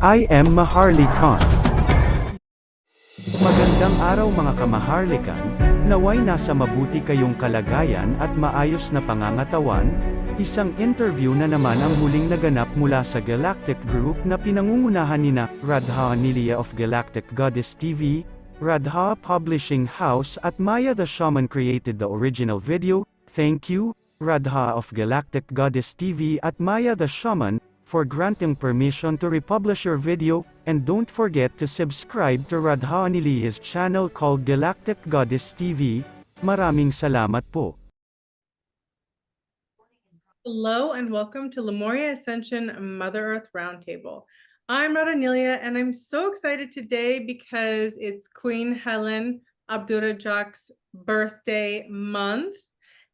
I am Maharlikan. Magandang araw mga kamaharlikan, naway nasa mabuti kayong kalagayan at maayos na pangangatawan. Isang interview na naman ang huling naganap mula sa Galactic Group na pinangungunahan nina Radha Anilia of Galactic Goddess TV, Radha Publishing House at Maya the Shaman created the original video. Thank you, Radha of Galactic Goddess TV at Maya the Shaman, for granting permission to republish your video, and don't forget to subscribe to Radha Anilia's channel called Galactic Goddess TV. Maraming salamat po. Hello and welcome to Lemuria Ascension Mother Earth Roundtable. I'm Radhanelia and I'm so excited today because it's Queen Helen Abdurajak's birthday month.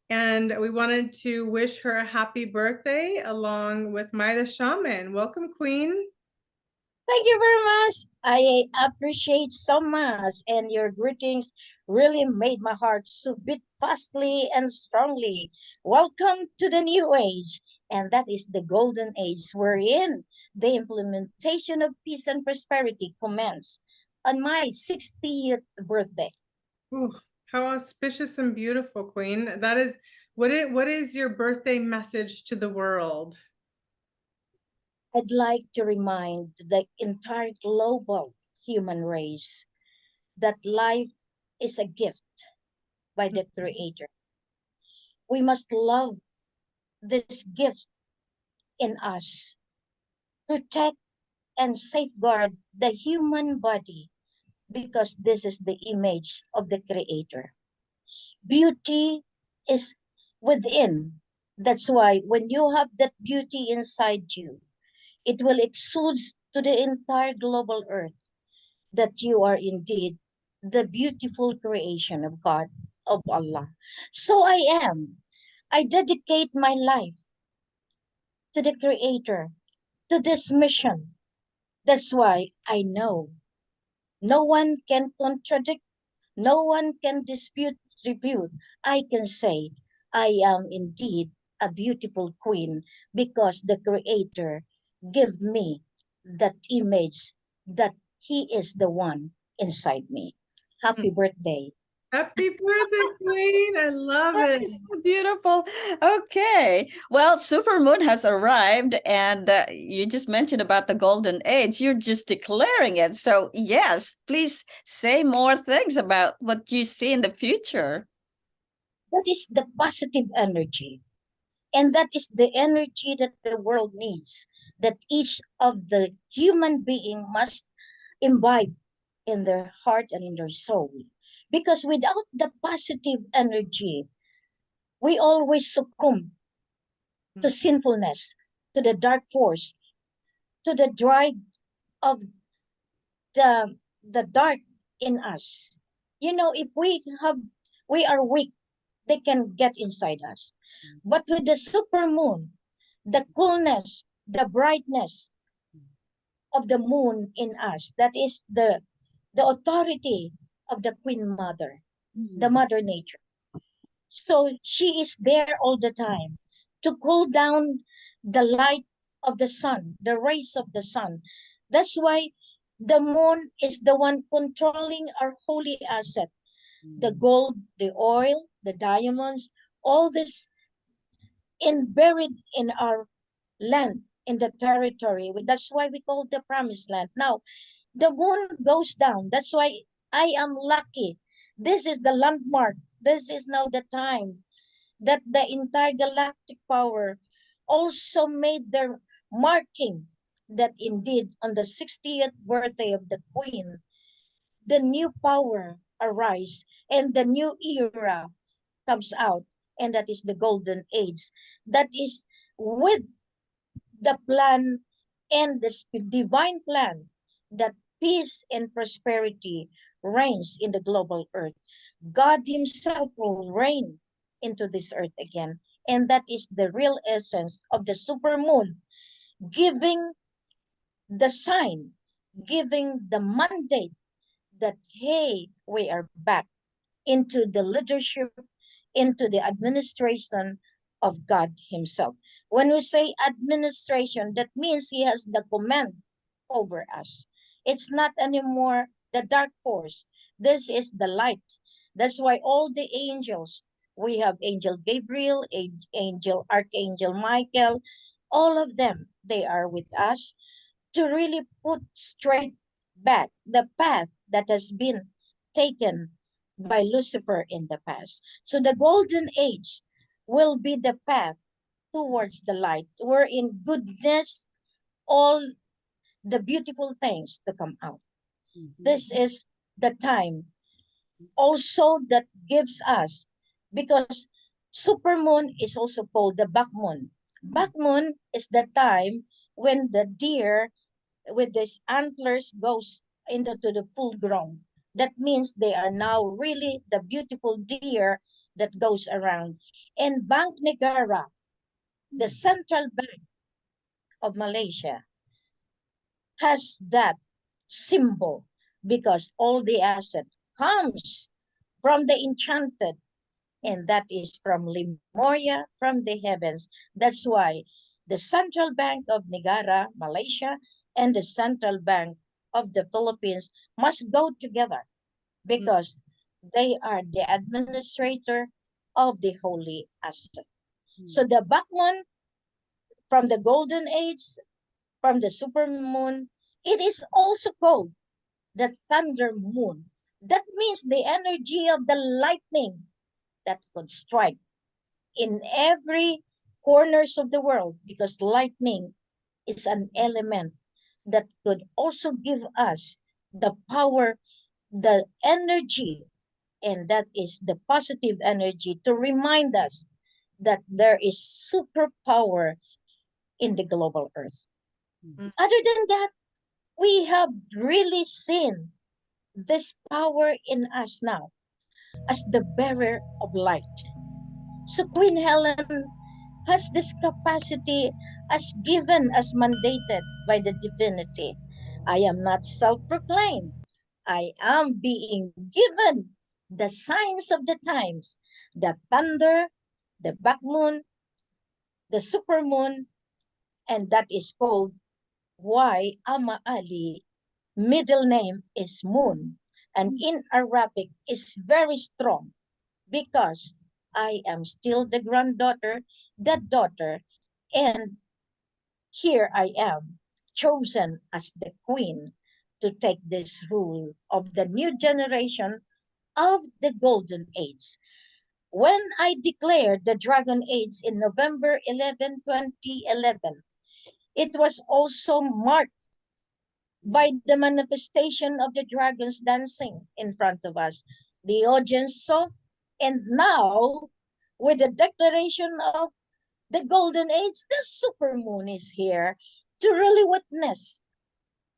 And we wanted to wish her a happy birthday along with Maya the Shaman. Welcome, Queen. Thank you very much. I appreciate so much, and your greetings really made my heart so beat fastly and strongly. Welcome to the new age, and that is the golden age wherein the implementation of peace and prosperity commenced on my 60th birthday. Ooh, how auspicious and beautiful, Queen. That is what is your birthday message to the world? I'd like to remind the entire global human race that life is a gift by the Creator. We must love this gift in us, protect and safeguard the human body because this is the image of the Creator. Beauty is within. That's why when you have that beauty inside you, it will exude to the entire global earth that you are indeed the beautiful creation of God, of Allah. So I am. I dedicate my life to the Creator, to this mission. That's why I know no one can contradict, no one can dispute, refute. I can say I am indeed a beautiful queen because the Creator give me that image that He is the one inside me. Happy birthday. Happy birthday, Queen. I love it. So beautiful. Okay. Well, supermoon has arrived, and you just mentioned about the golden age. You're just declaring it. So, yes, please say more things about what you see in the future. That is the positive energy. And that is the energy that the world needs, that each of the human being must imbibe in their heart and in their soul. Because without the positive energy, we always succumb to sinfulness, to the dark force, to the drive of the dark in us. You know, if we are weak, they can get inside us. But with the super moon, the coolness, the brightness of the moon in us, that is the authority of the Queen Mother, the Mother Nature. So she is there all the time to cool down the light of the sun, the rays of the sun. That's why the moon is the one controlling our holy asset, the gold, the oil, the diamonds, all this buried in our land, in the territory. That's why we call the promised land. Now, the moon goes down. That's why I am lucky. This is the landmark. This is now the time that the entire galactic power also made their marking that indeed on the 60th birthday of the Queen, the new power arise and the new era comes out, and that is the golden age. That is with the plan and the divine plan that peace and prosperity reigns in the global earth. God Himself will reign into this earth again. And that is the real essence of the supermoon, giving the sign, giving the mandate that, hey, we are back into the leadership, into the administration of God Himself. When we say administration, that means He has the command over us. It's not anymore the dark force. This is the light. That's why all the angels, we have Angel Gabriel, Angel Archangel Michael, all of them, they are with us to really put straight back the path that has been taken by Lucifer in the past. So the golden age will be the path towards the light, wherein goodness, all the beautiful things to come out. This is the time also that gives us, because supermoon is also called the back moon. Back moon is the time when the deer with these antlers goes into the full grown. That means they are now really the beautiful deer that goes around. And Bank Negara, the central bank of Malaysia, has that symbol because all the asset comes from the enchanted, and that is from Lemuria, from the heavens. That's why the Central Bank of Negara, Malaysia, and the Central Bank of the Philippines must go together because they are the administrator of the holy asset. So the Bakman from the Golden Age, from the supermoon, it is also called the thunder moon. That means the energy of the lightning that could strike in every corners of the world, because lightning is an element that could also give us the power, the energy, and that is the positive energy to remind us that there is superpower in the global earth. Other than that, we have really seen this power in us now as the bearer of light. So Queen Helen has this capacity as given, as mandated by the divinity. I am not self-proclaimed. I am being given the signs of the times, the thunder, the back moon, the supermoon, and that is called why Ama Ali middle name is Moon, and in Arabic is very strong because I am still the granddaughter, the daughter, and here I am, chosen as the queen to take this rule of the new generation of the golden age. When I declared the dragon age in November 2011, it was also marked by the manifestation of the dragons dancing in front of us. The audience saw, and now with the declaration of the golden age, the supermoon is here to really witness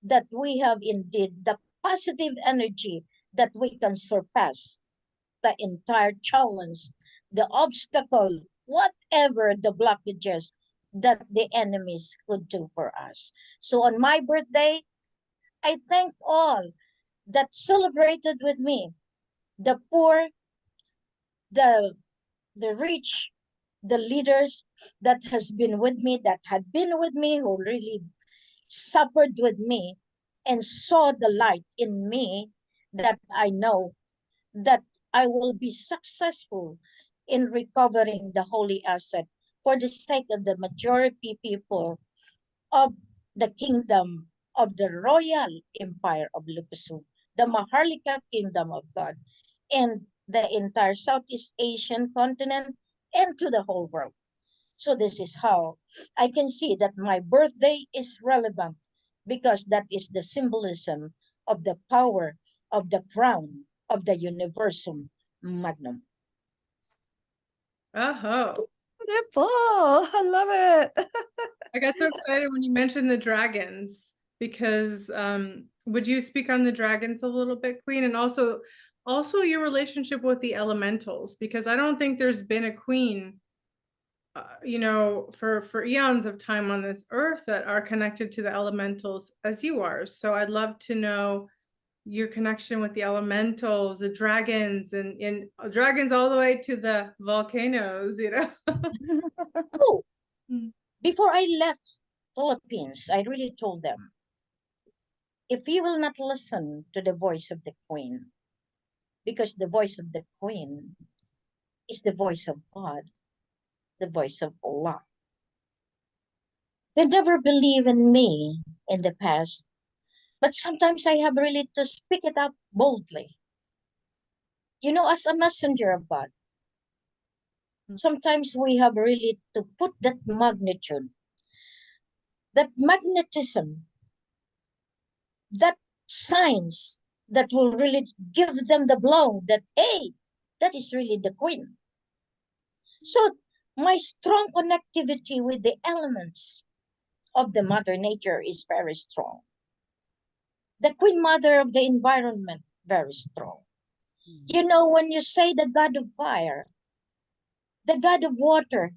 that we have indeed the positive energy that we can surpass the entire challenge, the obstacle, whatever the blockages that the enemies could do for us. So on my birthday, I thank all that celebrated with me, the poor, the rich, the leaders that has been with me, that had been with me, who really suffered with me and saw the light in me, that I know that I will be successful in recovering the holy asset for the sake of the majority people of the kingdom of the royal empire of Lupusu, the Maharlika kingdom of God, and the entire Southeast Asian continent and to the whole world. So this is how I can see that my birthday is relevant, because that is the symbolism of the power of the crown of the universum magnum. Oh, Beautiful. I love it. I got so excited when you mentioned the dragons because would you speak on the dragons a little bit, Queen, and also your relationship with the elementals, because I don't think there's been a queen for eons of time on this earth that are connected to the elementals as you are. So I'd love to know your connection with the elementals, the dragons, and dragons all the way to the volcanoes, Oh, before I left Philippines, I really told them, if you will not listen to the voice of the queen, because the voice of the queen is the voice of God, the voice of Allah. They never believe in me in the past, but sometimes I have really to speak it up boldly. You know, as a messenger of God, sometimes we have really to put that magnitude, that magnetism, that signs that will really give them the blow that, hey, that is really the queen. So my strong connectivity with the elements of the mother nature is very strong. The queen mother of the environment, very strong. You know, when you say the God of fire, the God of water,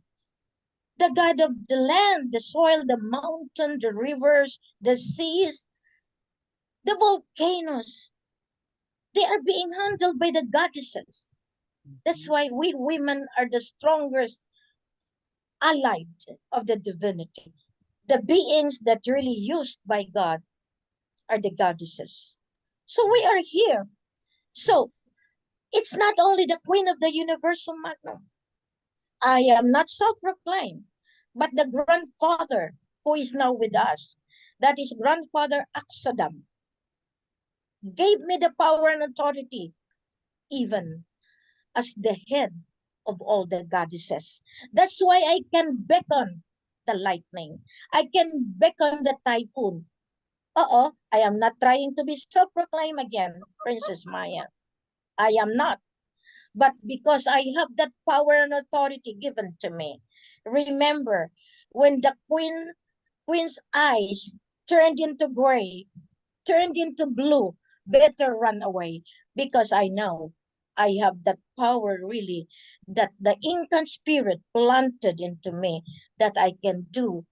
the God of the land, the soil, the mountain, the rivers, the seas, the volcanoes, they are being handled by the goddesses. That's why we women are the strongest allied of the divinity. The beings that really used by God are the goddesses. So we are here. So it's not only the queen of the universal magnum. I am not self-proclaimed, but the grandfather who is now with us, that is grandfather Aksadam, gave me the power and authority, even as the head of all the goddesses. That's why I can beckon the lightning. I can beckon the typhoon. I am not trying to be self-proclaimed again, Princess Maya. I am not. But because I have that power and authority given to me. Remember, when the queen's eyes turned into gray, turned into blue, better run away, because I know I have that power really that the Incan spirit planted into me, that I can do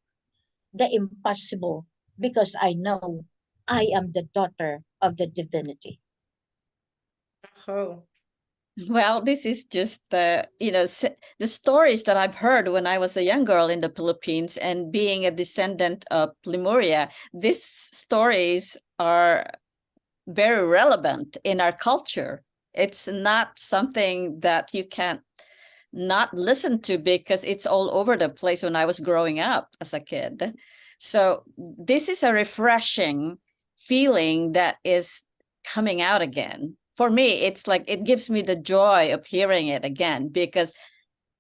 the impossible, because I know I am the daughter of the divinity. Oh, Well, this is just the stories that I've heard when I was a young girl in the Philippines and being a descendant of Lemuria. These stories are very relevant in our culture. It's not something that you can't not listen to because it's all over the place when I was growing up as a kid. So this is a refreshing feeling that is coming out again. For me, it's like it gives me the joy of hearing it again because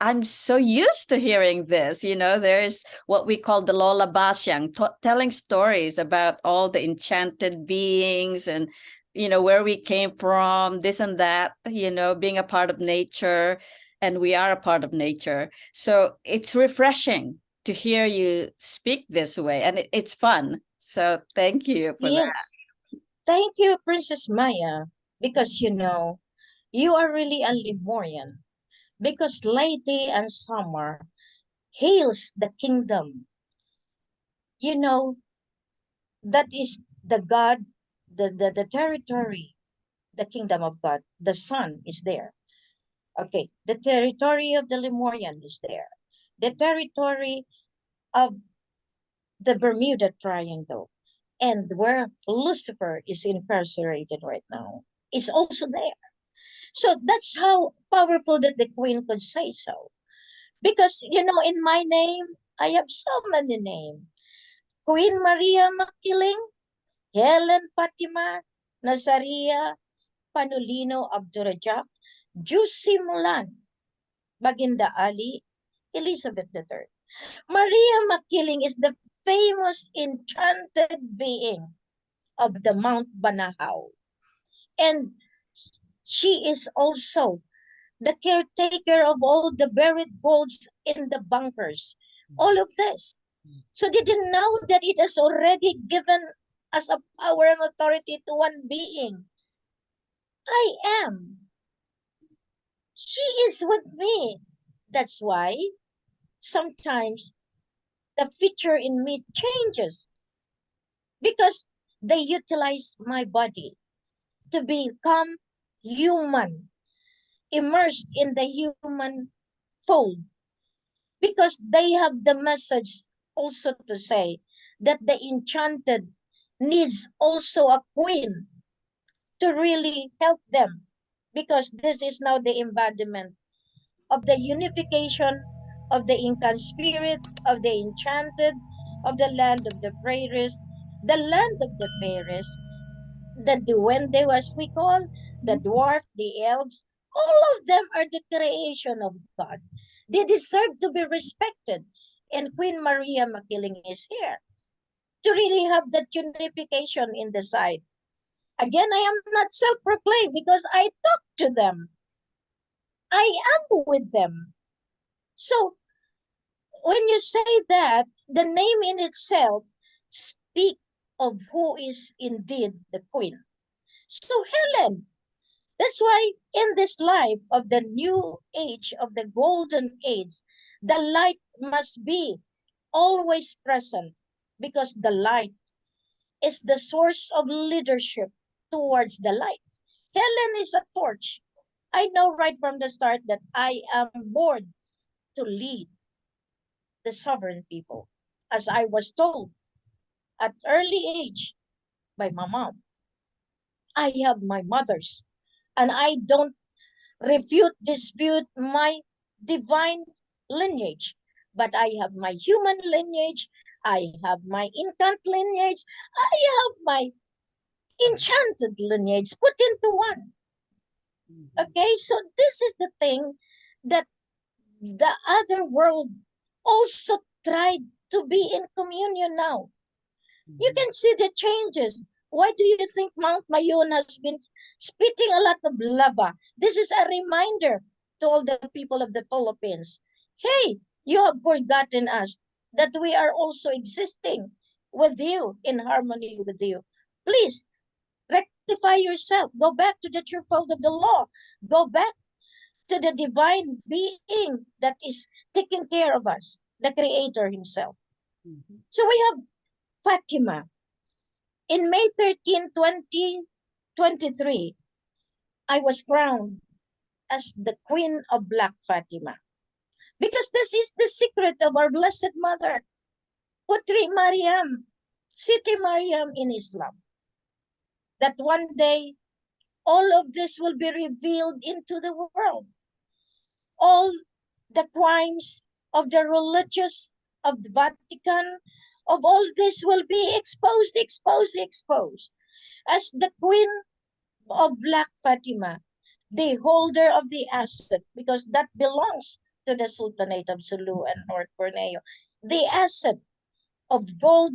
I'm so used to hearing this. There's what we call the Lola Basyang, telling stories about all the enchanted beings and, where we came from, this and that, being a part of nature. And we are a part of nature. So it's refreshing to hear you speak this way. And it's fun. So thank you for that. Yes. Thank you, Princess Maya, because you are really a Lemurian. Because Lady and Summer hails the kingdom. That is the God, the territory, the kingdom of God. The sun is there. Okay, the territory of the Lemurian is there. The territory of the Bermuda Triangle, and where Lucifer is incarcerated right now, is also there. So that's how powerful that the queen could say so. Because, in my name, I have so many names. Queen Maria Makiling, Helen Fatima, Nazaria, Panulino Abdurajak, Juicy Mulan, Baginda Ali, Elizabeth III. Maria Makiling is the famous enchanted being of the Mount Banahaw. And she is also the caretaker of all the buried golds in the bunkers. All of this. So they didn't know that it is already given as a power and authority to one being. I am. She is with me. That's why sometimes the feature in me changes, because they utilize my body to become human, immersed in the human fold, because they have the message also to say that the enchanted needs also a queen to really help them, because this is now the embodiment of the unification of the Incan spirit, of the enchanted, of the land of the prairies, the land of the fairies, the duende, as we call, the dwarf, the elves, all of them are the creation of God. They deserve to be respected. And Queen Maria Makiling is here to really have that unification in the side. Again, I am not self-proclaimed because I talk to them. I am with them. So when you say that, the name in itself speak of who is indeed the queen. So Helen, that's why in this life of the new age, of the golden age, the light must be always present, because the light is the source of leadership towards the light. Helen is a torch. I know right from the start that I am born to lead the sovereign people, as I was told at early age by my mom. I have my mothers, and I don't refute, dispute my divine lineage. But I have my human lineage, I have my incant lineage, I have my enchanted lineage put into one. Okay, so this is the thing that the other world also tried to be in communion now. You can see the changes. Why do you think Mount Mayon has been spitting a lot of lava? This is a reminder to all the people of the Philippines. Hey, you have forgotten us, that we are also existing with you, in harmony with you. Please rectify yourself. Go back to the fold of the law. Go back to the divine being that is taking care of us, the Creator Himself. So we have Fatima. In May 13, 2023, I was crowned as the Queen of Black Fatima. Because this is the secret of our Blessed Mother, Putri Mariam, Siti Mariam in Islam. That one day, all of this will be revealed into the world. All the crimes of the religious, of the Vatican, of all this will be exposed, exposed. As the Queen of Black Fatima, the holder of the asset, because that belongs to the Sultanate of Sulu and North Borneo, the asset of gold,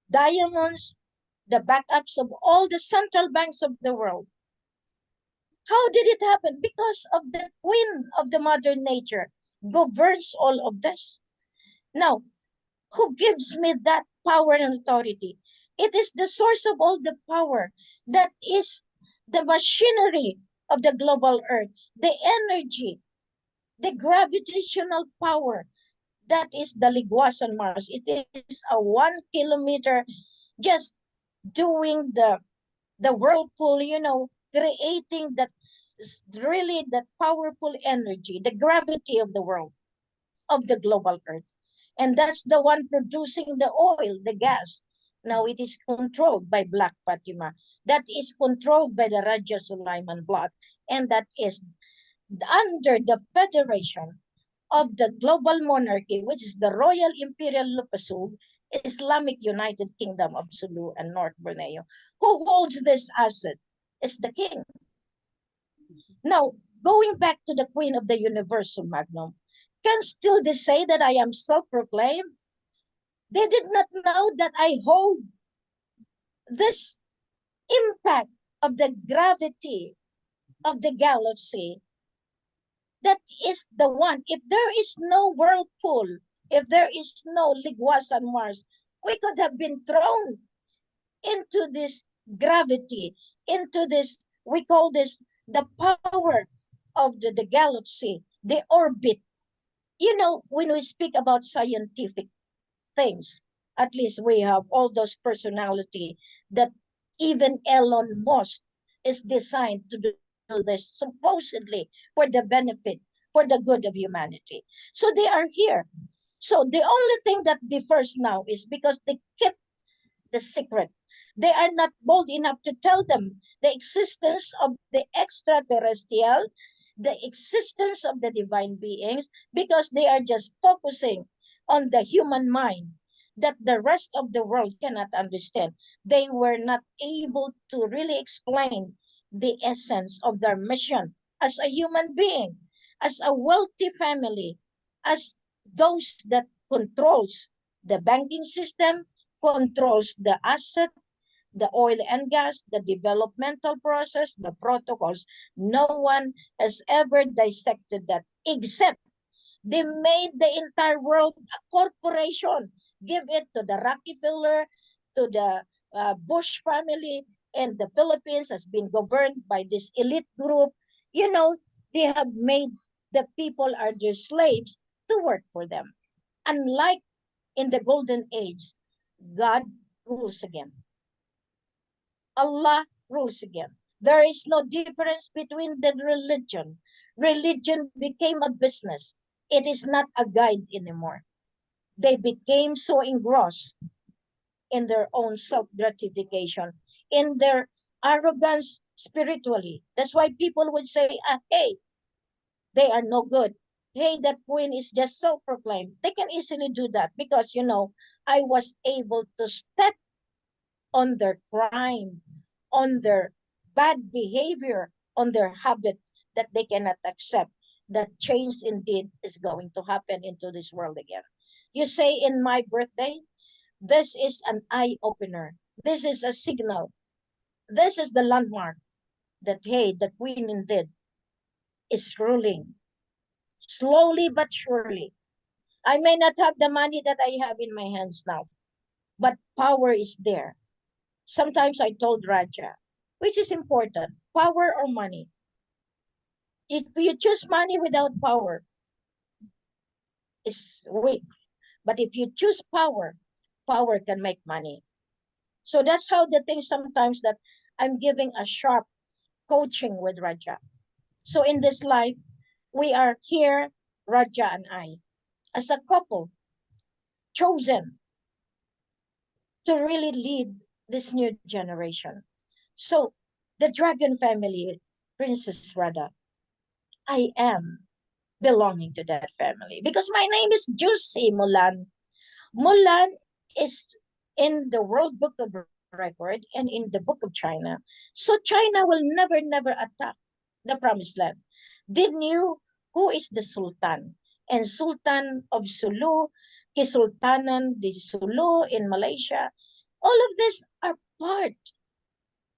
diamonds, the backups of all the central banks of the world. How did it happen? Because of the Queen of the Mother Nature governs all of this. Now, who gives me that power and authority? It is the source of all the power, that is the machinery of the global earth, the energy, the gravitational power. That is the Liguasan Mars. It is a 1 kilometer just doing the whirlpool, creating that really that powerful energy, the gravity of the world, of the global earth. And that's the one producing the oil, the gas. Now it is controlled by Black Fatima. That is controlled by the Raja Sulaiman blood. And that is under the federation of the global monarchy, which is the Royal Imperial Lupasug Islamic United Kingdom of Sulu and North Borneo. Who holds this asset is the king. Now, going back to the Queen of the Universal Magnum, can still they say that I am self-proclaimed? They did not know that I hold this impact of the gravity of the galaxy. That is the one. If there is no whirlpool, if there is no Liguasan Mars, we could have been thrown into this gravity, into this, we call this the power of the galaxy, the orbit. When we speak about scientific things, at least we have all those personality that even Elon Musk is designed to do this supposedly for the benefit, for the good of humanity. So they are here. So the only thing that differs now is because they kept the secret. They are not bold enough to tell them the existence of the extraterrestrial, the existence of the divine beings, because they are just focusing on the human mind that the rest of the world cannot understand. They were not able to really explain the essence of their mission as a human being, as a wealthy family, as those that controls the banking system, controls the asset, the oil and gas, the developmental process, the protocols. No one has ever dissected that except they made the entire world a corporation. Give it to the Rockefeller, to the Bush family, and the Philippines has been governed by this elite group. You know, they have made the people are their slaves to work for them. Unlike in the golden age, God rules again. Allah rules again. There is no difference between the religion. Religion became a business. It is not a guide anymore. They became so engrossed in their own self-gratification, in their arrogance spiritually. That's why people would say, hey, they are no good. Hey, that queen is just self-proclaimed. They can easily do that because, I was able to step on their crime, on their bad behavior, on their habit that they cannot accept. That change indeed is going to happen into this world again. You say in my birthday, this is an eye opener. This is a signal. This is the landmark that, hey, the queen indeed is ruling slowly but surely. I may not have the money that I have in my hands now, but power is there. Sometimes I told Raja, which is important, power or money? If you choose money without power, it's weak. But if you choose power, power can make money. So that's how the thing sometimes that I'm giving a sharp coaching with Raja. So in this life, we are here, Raja and I, as a couple, chosen to really lead this new generation. So the dragon family, Princess Radha, I am belonging to that family because my name is Juicy Mulan. Mulan is in the World Book of Record and in the Book of China. So China will never, never attack the Promised Land. They knew who is the Sultan. And Sultan of Sulu, Kisultanan di Sulu in Malaysia. All of these are part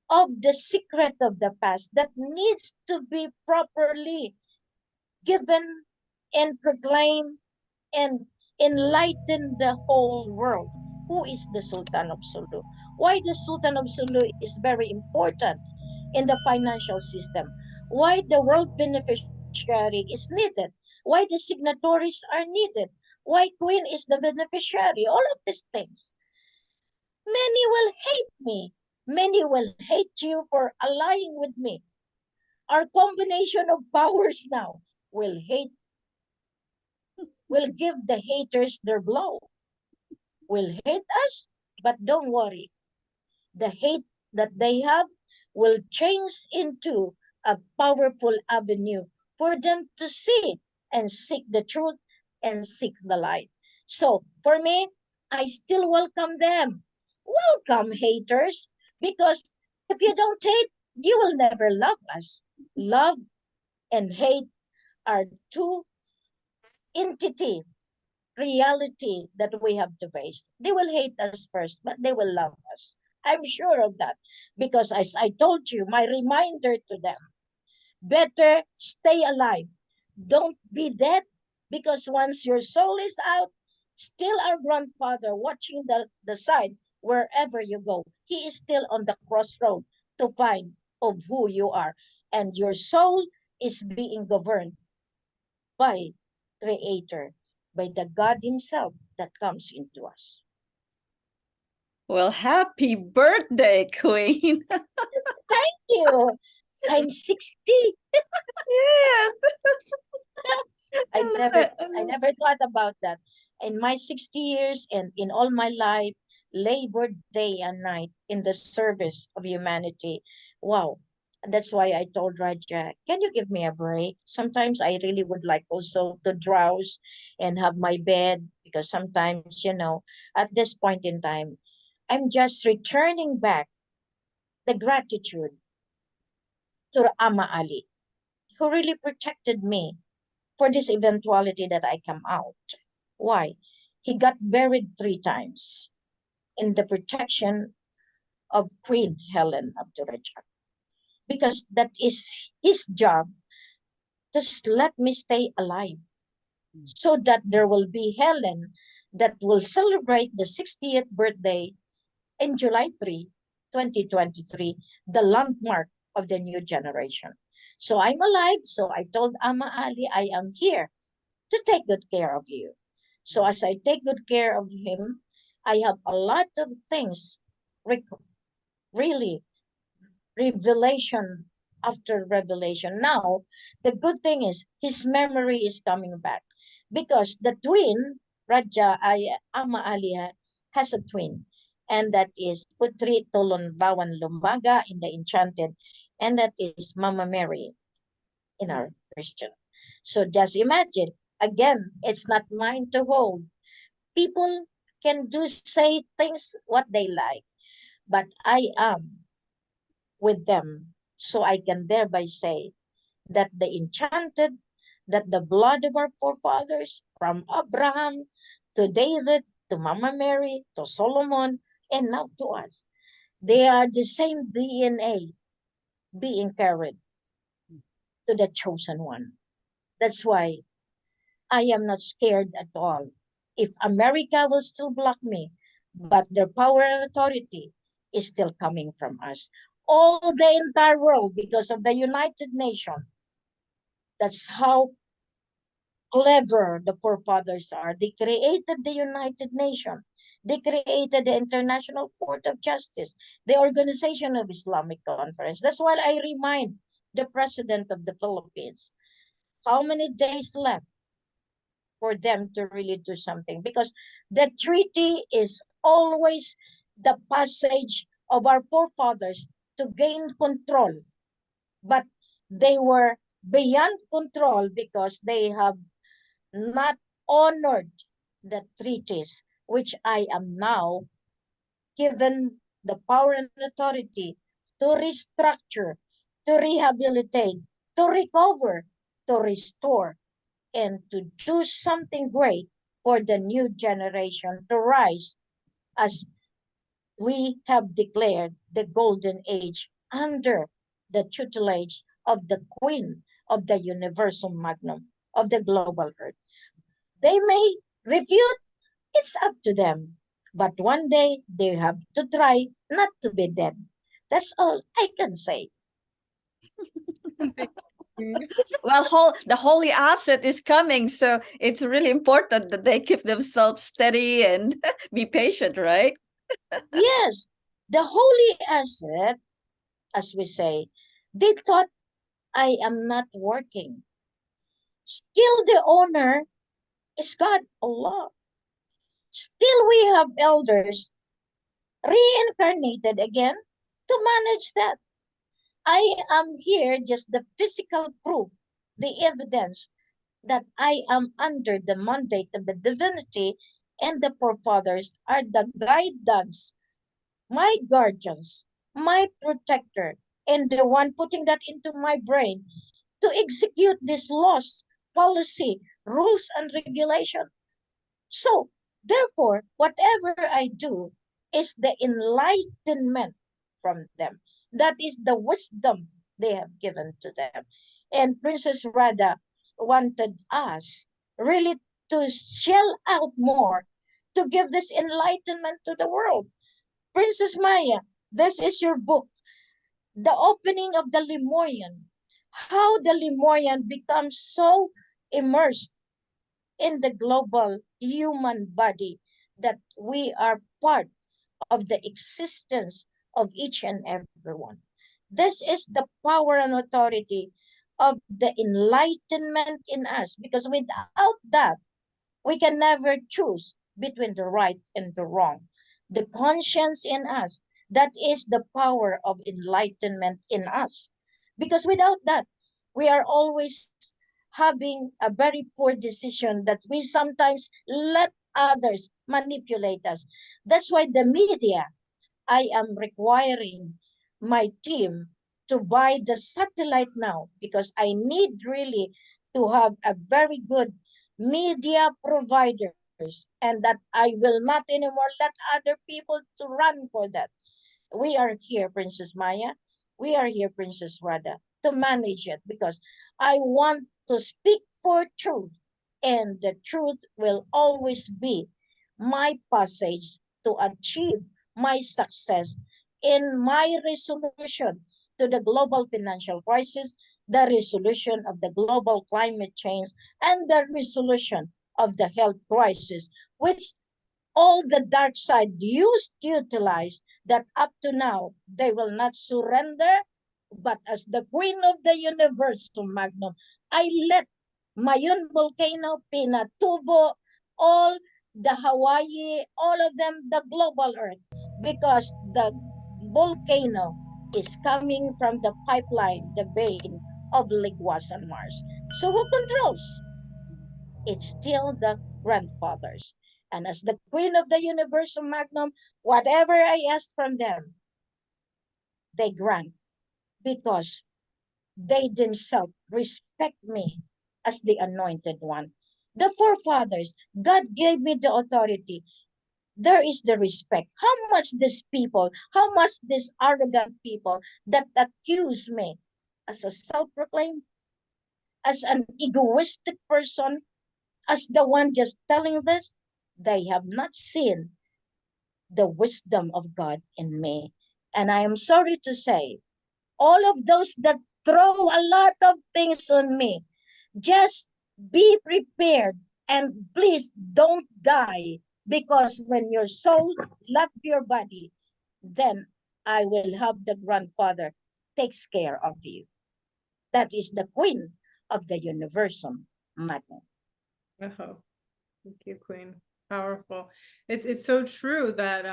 of the secret of the past that needs to be properly given and proclaimed and enlighten the whole world. Who is the Sultan of Sulu? Why the Sultan of Sulu is very important in the financial system? Why the world beneficiary is needed? Why the signatories are needed? Why Queen is the beneficiary? All of these things. Many will hate me. Many will hate you for allying with me. Our combination of powers now will give the haters their blow. Will hate us, but don't worry. The hate that they have will change into a powerful avenue for them to see and seek the truth and seek the light. So for me, I still welcome them. Welcome, haters, because if you don't hate, you will never love us. Love and hate are two entity reality that we have to face. They will hate us first, but they will love us. I'm sure of that. Because as I told you, my reminder to them, better stay alive. Don't be dead, because once your soul is out, still our grandfather watching the side wherever you go. He is still on the crossroad to find of who you are. And your soul is being governed by Creator, by the God Himself that comes into us. Well, happy birthday, Queen. Thank you. I'm 60. Yes. I never thought about that. In my 60 years and in all my life, labored day and night in the service of humanity. Wow. That's why I told Raja, can you give me a break? Sometimes I really would like also to drowse and have my bed, because sometimes, at this point in time, I'm just returning back the gratitude to Ama Ali, who really protected me for this eventuality that I come out. Why? He got buried 3 times in the protection of Queen Helen of Turajak, because that is his job, just let me stay alive so that there will be Helen that will celebrate the 60th birthday in July 3, 2023, the landmark of the new generation. So I'm alive. So I told Ama Ali, I am here to take good care of you. So as I take good care of him, I have a lot of things, really, revelation after revelation. Now, the good thing is his memory is coming back, because the twin, Ama Ali has a twin, and that is Putri Tolon Bawan Lumbaga in the Enchanted, and that is Mama Mary in our Christian. So just imagine, again, it's not mine to hold. People can say things what they like, but I am with them. So I can thereby say that the enchanted, that the blood of our forefathers, from Abraham to David to Mama Mary to Solomon, and now to us, they are the same DNA being carried to the chosen one. That's why I am not scared at all. If America will still block me, but their power and authority is still coming from us. All the entire world, because of the United Nations. That's how clever the forefathers are. They created the United Nations. They created the International Court of Justice, the Organization of Islamic Conference. That's why I remind the President of the Philippines, how many days left for them to really do something, because the treaty is always the passage of our forefathers to gain control, but they were beyond control because they have not honored the treaties, which I am now given the power and authority to restructure, to rehabilitate, to recover, to restore, and to do something great for the new generation to rise, as we have declared the golden age under the tutelage of the Queen of the Universal Magnum of the global earth. They may refute, it's up to them. But one day they have to try not to be dead. That's all I can say. Well, the holy asset is coming, so it's really important that they keep themselves steady and be patient, right? Yes, the holy asset, as we say, they thought I am not working. Still, the owner is God, Allah. Still, we have elders reincarnated again to manage that. I am here just the physical proof, the evidence that I am under the mandate of the divinity, and the forefathers are the guidance, my guardians, my protector, and the one putting that into my brain to execute these laws, policy, rules, and regulation. So, therefore, whatever I do is the enlightenment from them. That is the wisdom they have given to them. And Princess Radha wanted us really to shell out more to give this enlightenment to the world. Princess Maya, this is your book, The Opening of the Lemoyan. How the Lemoyan becomes so immersed in the global human body that we are part of the existence of each and everyone. This is the power and authority of the enlightenment in us, because without that, we can never choose between the right and the wrong. the conscience in us. That is the power of enlightenment in us. Because without that, we are always having a very poor decision that we sometimes let others manipulate us. That's why the media, I am requiring my team to buy the satellite now because I need really to have a very good media providers and that I will not anymore let other people to run for that. We are here, Princess Maya. We are here, Princess Rada, to manage it because I want to speak for truth. And the truth will always be my passage to achieve my success in my resolution to the global financial crisis, the resolution of the global climate change, and the resolution of the health crisis, which all the dark side used to utilize that up to now they will not surrender. But as the queen of the universum magnum, I let Mayon volcano, Pinatubo, all the Hawaii, all of them, the global earth, because the volcano is coming from the pipeline, the vein of Liguas on Mars. So who controls? It's still the grandfathers. And as the queen of the universal magnum, whatever I ask from them, they grant because they themselves respect me as the anointed one. The forefathers, God gave me the authority. There is the respect. How much these people, how much these arrogant people that accuse me as a self-proclaimed, as an egoistic person, as the one just telling this, they have not seen the wisdom of God in me. And I am sorry to say, all of those that throw a lot of things on me, just be prepared and please don't die, because when your soul left your body, then I will have the grandfather takes care of you. That is the queen of the universum, madam. Oh, thank you, Queen. Powerful. It's so true that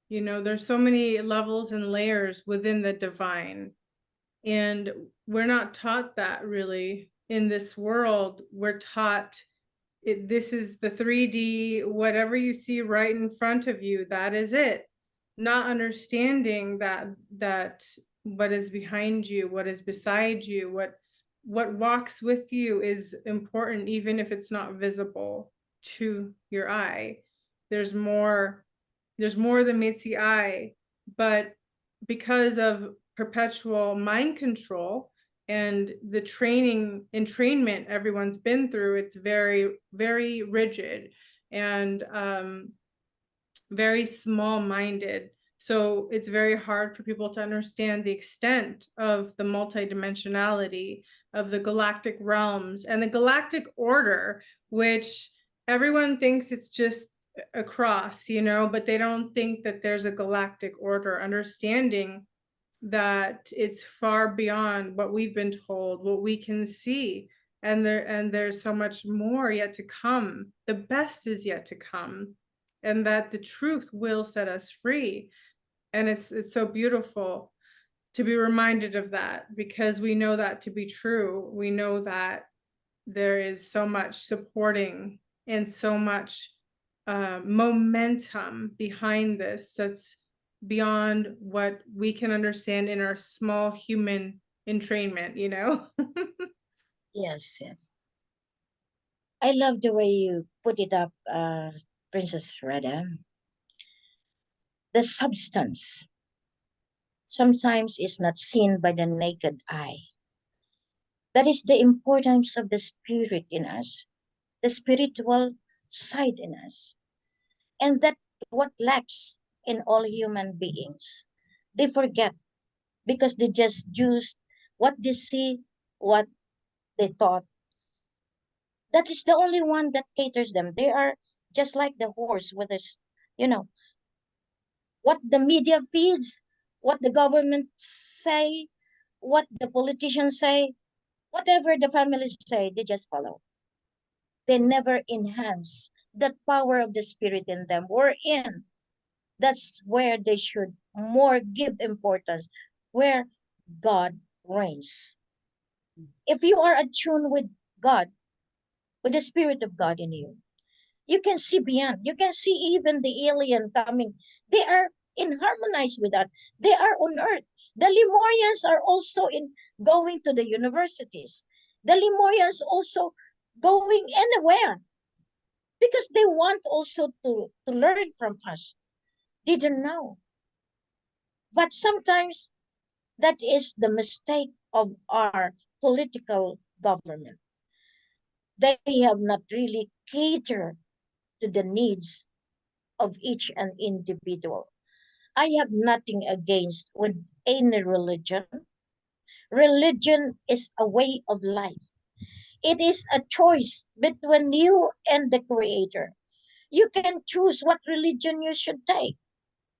you know, there's so many levels and layers within the divine. And we're not taught that really in this world. We're taught this is the 3D, whatever you see right in front of you, that is it. Not understanding that what is behind you, what is beside you, what walks with you is important, even if it's not visible to your eye. There's more than meets the eye, but because of perpetual mind control and the entrainment everyone's been through, it's very, very rigid and very small-minded. So it's very hard for people to understand the extent of the multidimensionality of the galactic realms and the galactic order, which everyone thinks it's just across, you know, but they don't think that there's a galactic order, understanding that it's far beyond what we've been told, what we can see, and there's so much more yet to come. The best is yet to come, and that the truth will set us free. And it's so beautiful to be reminded of that, because we know that to be true. We know that there is so much supporting and so much momentum behind this that's beyond what we can understand in our small human entrainment, you know? Yes, yes. I love the way you put it up, Princess Rada. The substance sometimes is not seen by the naked eye. That is the importance of the spirit in us, the spiritual side in us. And that what lacks in all human beings. They forget because they just use what they see, what they thought. That is the only one that caters them. They are just like the horse with this, you know, what the media feeds, what the government say, what the politicians say, whatever the families say, they just follow. They never enhance that power of the spirit in them. We're in. That's where they should more give importance, where God reigns. If you are attuned with God, with the Spirit of God in you, you can see beyond. You can see even the alien coming. They are in harmonize with us. They are on earth. The Lemurians are also in going to the universities. The Lemurians also going anywhere because they want also to learn from us. They don't know. But sometimes that is the mistake of our political government. They have not really catered to the needs of each and individual. I have nothing against with any religion. Religion is a way of life. It is a choice between you and the Creator. You can choose what religion you should take.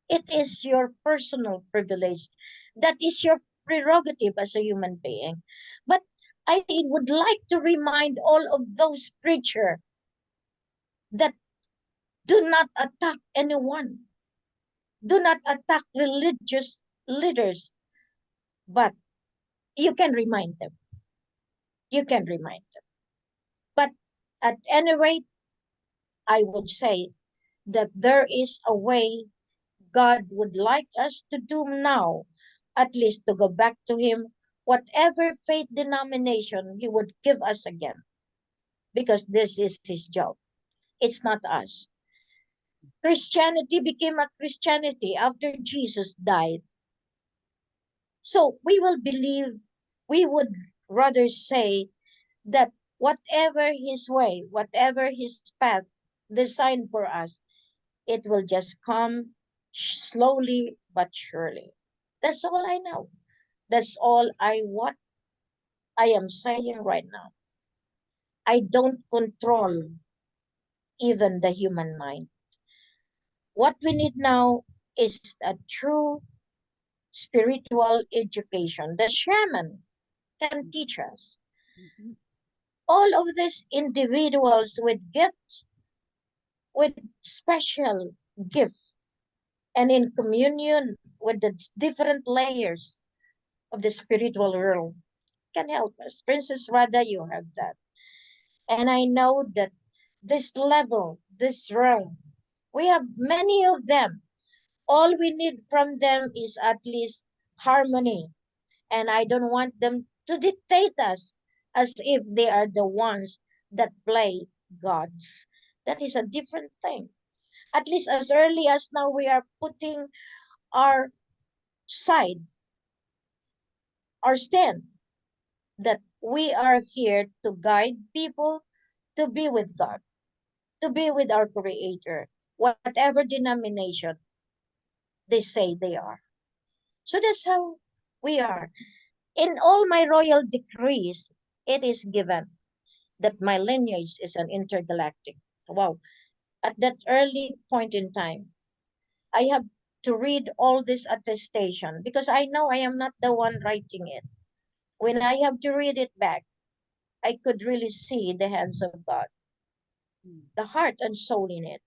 It is your personal privilege. That is your prerogative as a human being. But I would like to remind all of those preachers that do not attack anyone. Do not attack religious leaders, but you can remind them. You can remind them. But at any rate, I would say that there is a way God would like us to do now, at least to go back to Him, whatever faith denomination He would give us again, because this is His job. It's not us. Christianity became a Christianity after Jesus died. So we will believe, we would rather say that whatever His way, whatever His path designed for us, it will just come slowly but surely. That's all I know. That's all what I am saying right now. I don't control even the human mind. What we need now is a true spiritual education. The shaman can teach us. All of these individuals with gifts, with special gift, and in communion with the different layers of the spiritual world can help us. Princess Radha, you have that. And I know that this level, this realm, we have many of them. All we need from them is at least harmony. And I don't want them to dictate us as if they are the ones that play gods. That is a different thing. At least as early as now, we are putting our side, our stand, that we are here to guide people to be with God, to be with our Creator, whatever denomination they say they are. So that's how we are. In all my royal decrees, it is given that my lineage is an intergalactic. Wow. At that early point in time, I have to read all this attestation because I know I am not the one writing it. When I have to read it back, I could really see the hands of God, the heart and soul in it.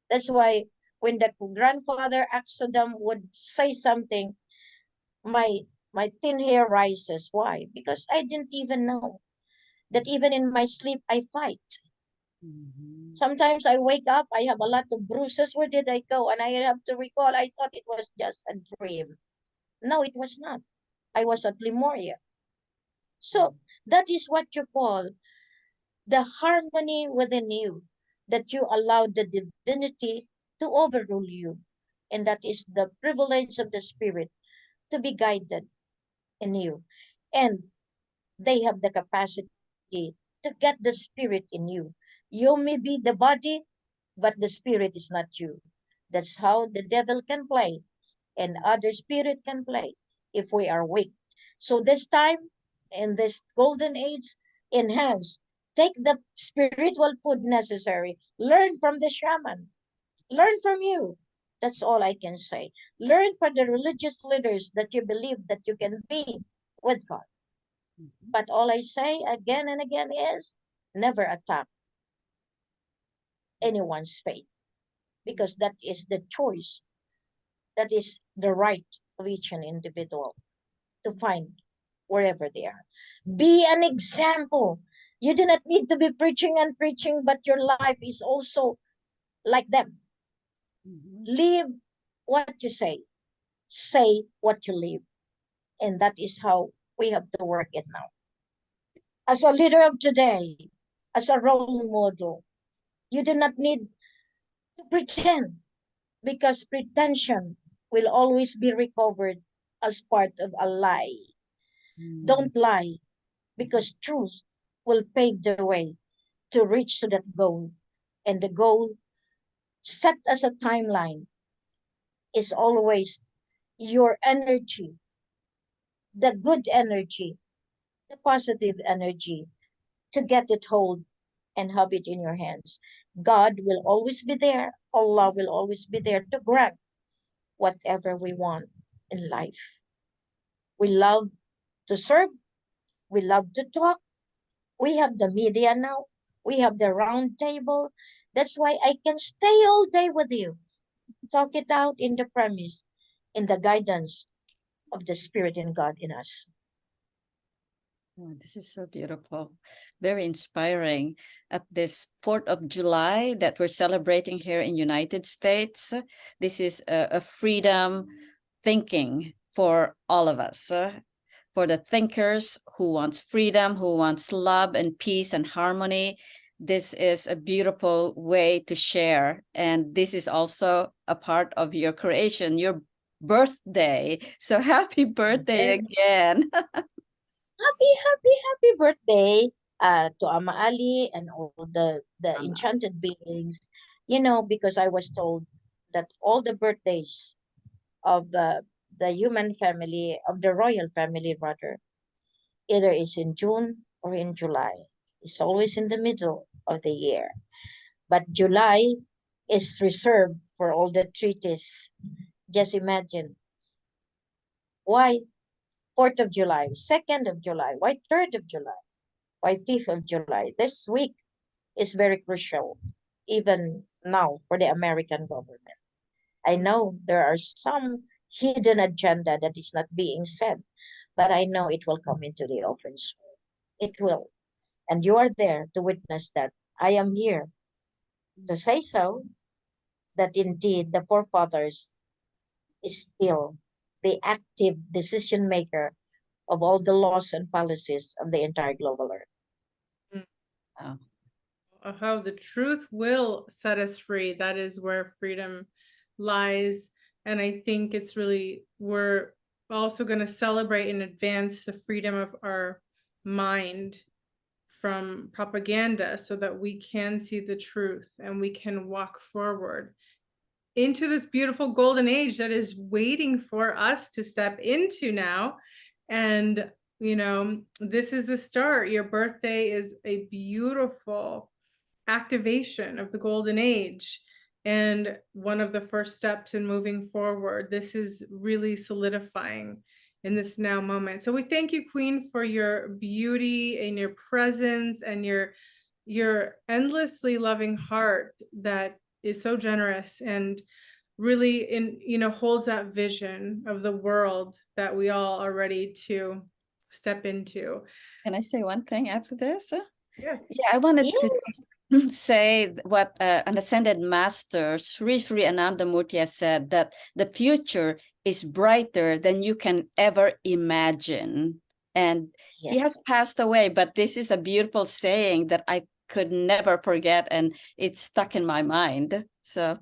That's why when the grandfather Axodam would say something, my my thin hair rises. Why? Because I didn't even know that even in my sleep I fight. Sometimes I wake up, I have a lot of bruises. Where did I go? And I have to recall, I thought it was just a dream. No, it was not. I was at Lemuria. So that is what you call the harmony within you, that you allow the divinity to overrule you. And that is the privilege of the Spirit to be guided in you. And they have the capacity to get the Spirit in you. You may be the body, but the Spirit is not you. That's how the devil can play, and other spirit can play if we are weak. So this time, in this golden age, enhance, take the spiritual food necessary, learn from the shaman, learn from you. That's all I can say. Learn from the religious leaders that you believe that you can be with God. But all I say again and again is never attack anyone's faith, because that is the choice That is the right of each an individual to find wherever they are. Be an example. You do not need to be preaching and preaching, but your life is also like them. Live what you say what you live. And that is how we have to work it now. As a leader of today, as a role model, you do not need to pretend, because pretension will always be recovered as part of a lie. Don't lie, because truth will pave the way to reach to that goal. And the goal set as a timeline is always your energy, the good energy, the positive energy, to get it hold and have it in your hands. God will always be there. Allah will always be there to grab whatever we want in life. We love to serve. We love to talk. We have the media now. We have the round table. That's why I can stay all day with you. Talk it out in the premise, in the guidance of the Spirit and God in us. Oh, this is so beautiful, very inspiring. At this 4th of July that we're celebrating here in United States, this is a freedom thinking for all of us, for the thinkers who wants freedom, who wants love and peace and harmony. This is a beautiful way to share, and this is also a part of your creation, your birthday. So happy birthday again. Happy birthday to Ama Ali and all the Ama. enchanted beings. You know, because I was told that all the birthdays of the human family, of the royal family rather, either is in June or in July. It's always in the middle of the year. But July is reserved for all the treaties. Just imagine. Why 4th of July, 2nd of July, why 3rd of July, why 5th of July? This week is very crucial, even now, for the American government. I know there are some hidden agenda that is not being said, but I know it will come into the open soon. It will. And you are there to witness that. I am here to say so, that indeed the forefathers is still the active decision maker of all the laws and policies of the entire global earth. Oh. How the truth will set us free. That is where freedom lies. And I think it's really, we're also going to celebrate and advance the freedom of our mind from propaganda so that we can see the truth and we can walk forward into this beautiful golden age that is waiting for us to step into now. And, you know, this is the start. Your birthday is a beautiful activation of the golden age and one of the first steps in moving forward. This is really solidifying in this now moment. So we thank you, Queen, for your beauty and your presence and your endlessly loving heart that is so generous and really holds that vision of the world that we all are ready to step into. Can I say one thing after this? Yes. Yeah, I wanted Yes. to say what an ascended master, Sri Sri Anandamurti, has said, that the future is brighter than you can ever imagine. And he Yes. has passed away, but this is a beautiful saying that I could never forget, and it's stuck in my mind. So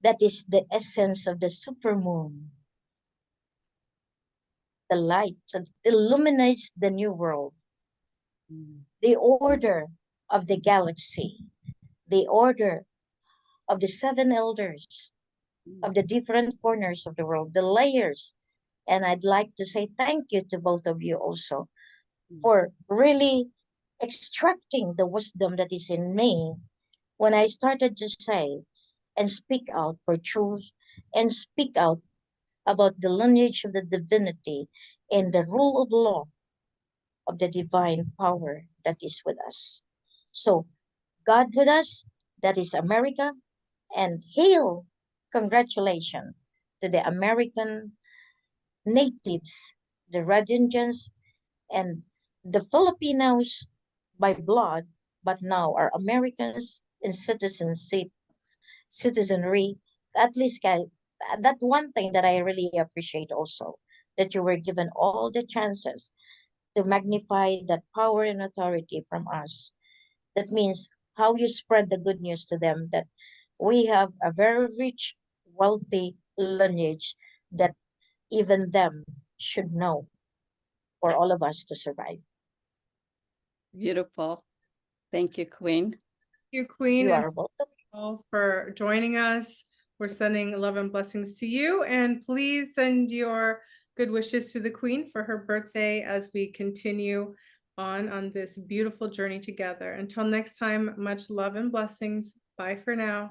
That is the essence of the supermoon. The light that illuminates the new world, the order of the galaxy, the order of the seven elders of the different corners of the world, the layers. And I'd like to say thank you to both of you also for really extracting the wisdom that is in me when I started to say and speak out for truth and speak out about the lineage of the divinity and the rule of law of the divine power that is with us. So, God with us, that is America, and hail congratulations to the American natives, the Red Indians, and the Filipinos by blood, but now are Americans in citizenry. At least, that one thing that I really appreciate also, that you were given all the chances to magnify that power and authority from us. That means how you spread the good news to them that we have a very rich, wealthy lineage that even them should know for all of us to survive. Beautiful. Thank you, Queen. Thank you, Queen, You and are welcome. all for joining us. We're sending love and blessings to you, and please send your good wishes to the Queen for her birthday as we continue on this beautiful journey together. Until next time, much love and blessings. Bye for now.